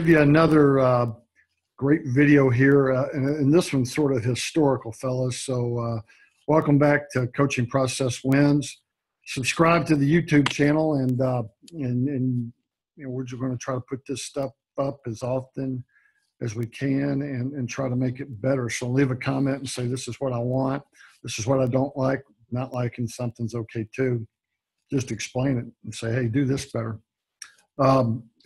give you another great video here, and this one's sort of historical, fellas. So welcome back to Coaching Process Wins. Subscribe to the YouTube channel, and you know, we're just going to try to put this stuff up as often as we can and try to make it better. So leave a comment and say, this is what I want, this is what I don't like. Not liking something's okay too. Just explain it and say, hey, do this better.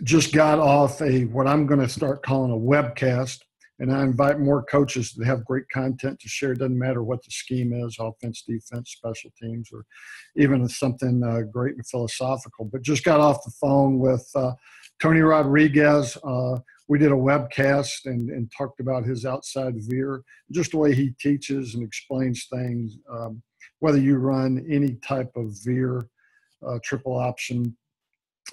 Just got off what I'm going to start calling a webcast, and I invite more coaches that have great content to share. It doesn't matter what the scheme is, offense, defense, special teams, or even something great and philosophical. But just got off the phone with Tony Rodriguez. We did a webcast and talked about his outside veer, just the way he teaches and explains things, whether you run any type of veer, triple option.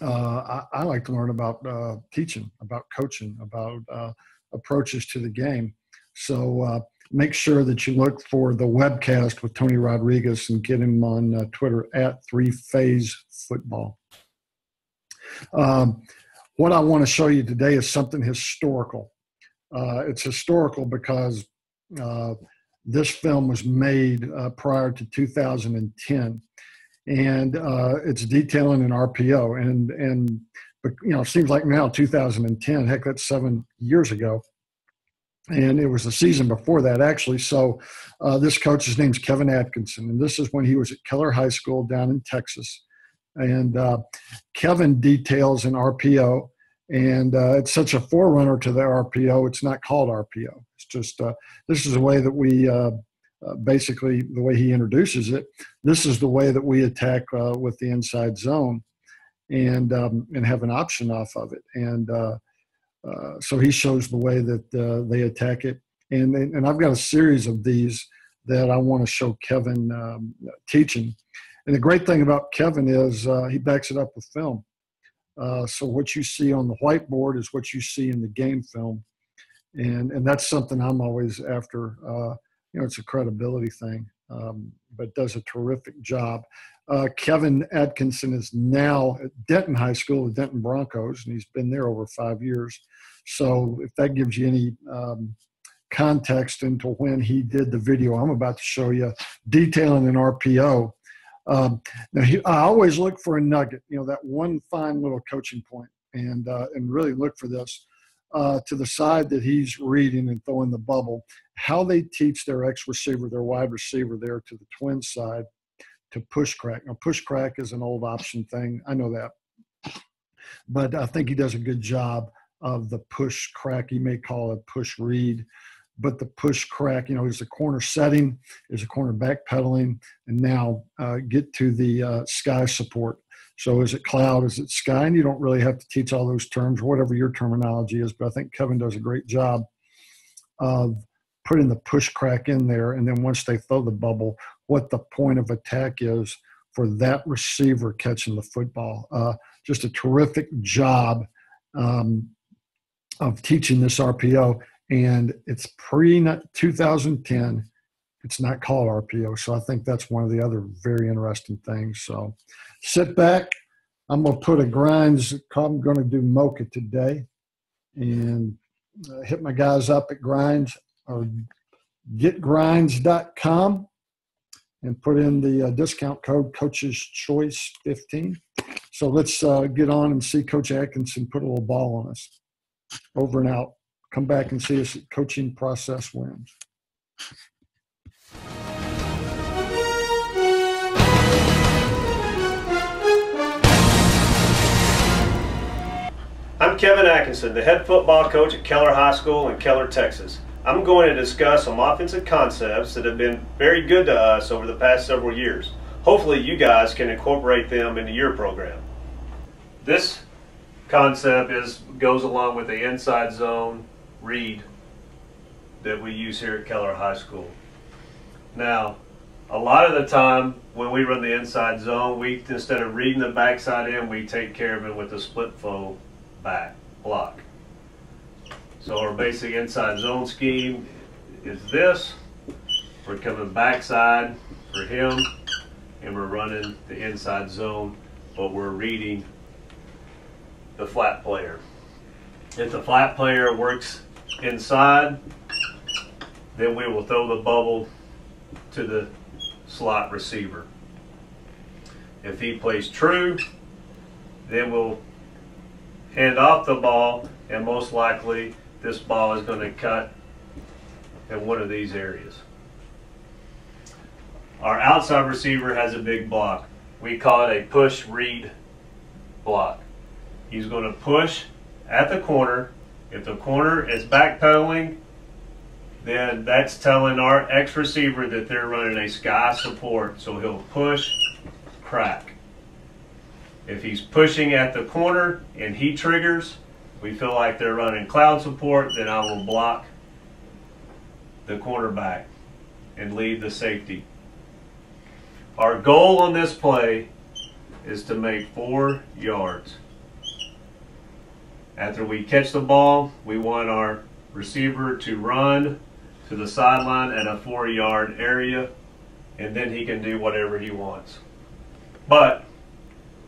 I like to learn about teaching, about coaching, about approaches to the game. So make sure that you look for the webcast with Tony Rodriguez and get him on Twitter at 3Phase Football. What I want to show you today is something historical. It's historical because this film was made prior to 2010. And it's detailing an RPO, and you know, it seems like now 2010, heck, that's 7 years ago, and it was the season before that actually. So this coach, his name's Kevin Atkinson, and this is when he was at Keller High School down in Texas. And Kevin details an RPO, and it's such a forerunner to the RPO. It's not called RPO. It's just this is the way that we. Basically, the way he introduces it, this is the way that we attack with the inside zone, and have an option off of it. And so he shows the way that they attack it. And I've got a series of these that I want to show Kevin teaching. And the great thing about Kevin is he backs it up with film. So what you see on the whiteboard is what you see in the game film, and that's something I'm always after. You know, it's a credibility thing, but does a terrific job. Kevin Atkinson is now at Denton High School, the Denton Broncos, and he's been there over 5 years. So if that gives you any context into when he did the video I'm about to show you, detailing an RPO. Now, I always look for a nugget, you know, that one fine little coaching point, and really look for this. To the side that he's reading and throwing the bubble, how they teach their X receiver, their wide receiver there to the twin side to push crack. Now, push crack is an old option thing. I know that. But I think he does a good job of the push crack. He may call it push read, but the push crack, you know, is a corner setting, is a corner backpedaling, and now get to the sky support. So is it cloud, is it sky? And you don't really have to teach all those terms, whatever your terminology is, but I think Kevin does a great job of putting the push crack in there, and then once they throw the bubble, what the point of attack is for that receiver catching the football. Just a terrific job of teaching this RPO, and it's pre-2010. It's not called RPO, so I think that's one of the other very interesting things. So sit back. I'm going to put a grinds. I'm going to do Mocha today, and hit my guys up at Grinds or getgrinds.com and put in the discount code Coach's Choice 15. So let's get on and see Coach Atkinson put a little ball on us. Over and out. Come back and see us at Coaching Process Wins. I'm Kevin Atkinson, the head football coach at Keller High School in Keller, Texas. I'm going to discuss some offensive concepts that have been very good to us over the past several years. Hopefully you guys can incorporate them into your program. This concept goes along with the inside zone read that we use here at Keller High School. Now, a lot of the time when we run the inside zone, instead of reading the backside in, we take care of it with the split foe back block. So our basic inside zone scheme is this. We're coming backside for him, and we're running the inside zone, but we're reading the flat player. If the flat player works inside, then we will throw the bubble to the slot receiver. If he plays true, then we'll hand off the ball, and most likely this ball is going to cut in one of these areas. Our outside receiver has a big block. We call it a push read block. He's going to push at the corner. If the corner is backpedaling, then that's telling our X receiver that they're running a sky support. So he'll push, crack. If he's pushing at the corner and he triggers, we feel like they're running cloud support, then I will block the cornerback and leave the safety. Our goal on this play is to make 4 yards. After we catch the ball, we want our receiver to run to the sideline at a 4-yard area, and then he can do whatever he wants. But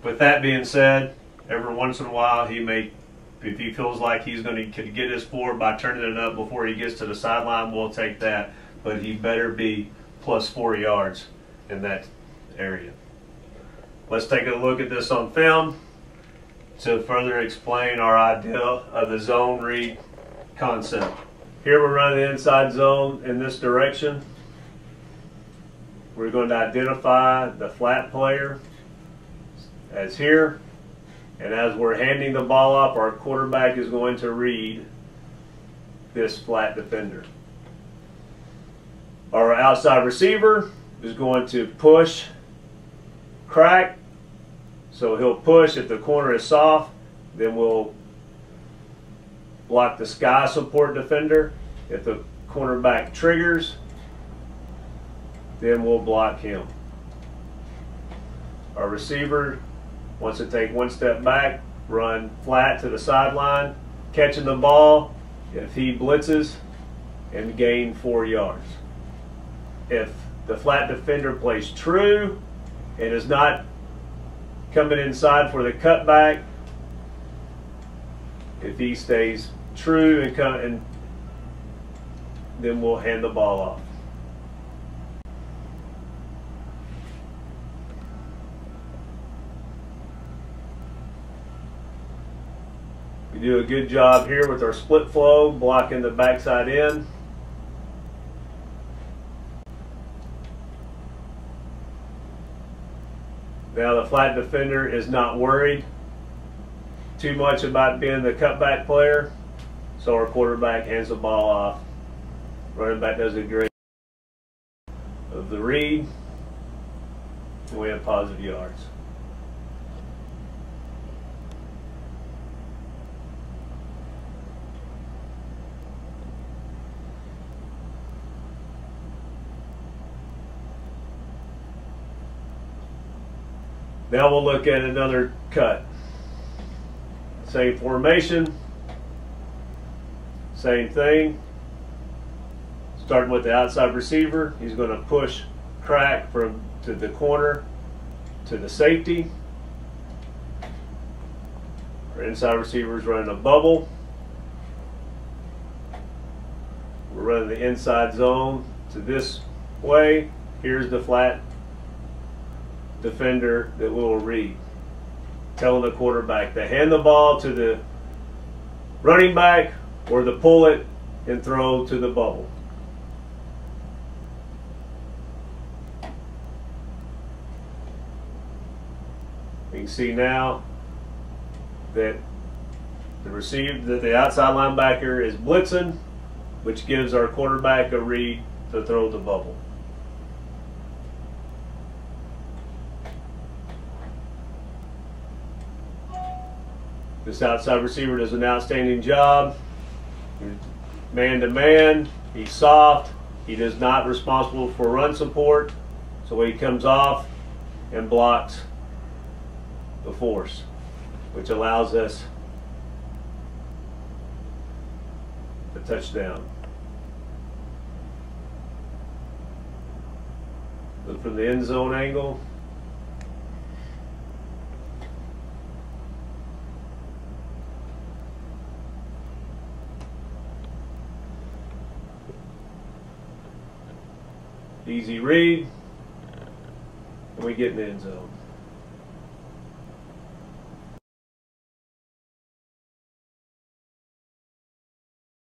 with that being said, every once in a while he may, if he feels like he's going to get his 4 by turning it up before he gets to the sideline, we'll take that. But he better be plus 4 yards in that area. Let's take a look at this on film to further explain our idea of the zone read concept. Here we're running the inside zone in this direction. We're going to identify the flat player as here, and as we're handing the ball off, our quarterback is going to read this flat defender. Our outside receiver is going to push, crack. So he'll push. If the corner is soft, then we'll block the sky support defender. If the cornerback triggers, then we'll block him. Our receiver wants to take one step back, run flat to the sideline, catching the ball if he blitzes, and gain 4 yards. If the flat defender plays true and is not coming inside for the cutback, if he stays true and then we'll hand the ball off. We do a good job here with our split flow, blocking the backside end. Now the flat defender is not worried too much about being the cutback player, so our quarterback hands the ball off. Running back does a great of the read, and we have positive yards. Now we'll look at another cut. Same formation, same thing. Starting with the outside receiver, he's going to push, crack from to the corner to the safety. Our inside receiver is running a bubble. We're running the inside zone to this way. Here's the flat defender that we'll read, telling the quarterback to hand the ball to the running back or to pull it and throw to the bubble. You can see now that the outside linebacker is blitzing, which gives our quarterback a read to throw the bubble. This outside receiver does an outstanding job. Man to man, he's soft. He is not responsible for run support. So he comes off and blocks the force, which allows us a touchdown. Look from the end zone angle. Easy read, and we get in the end zone.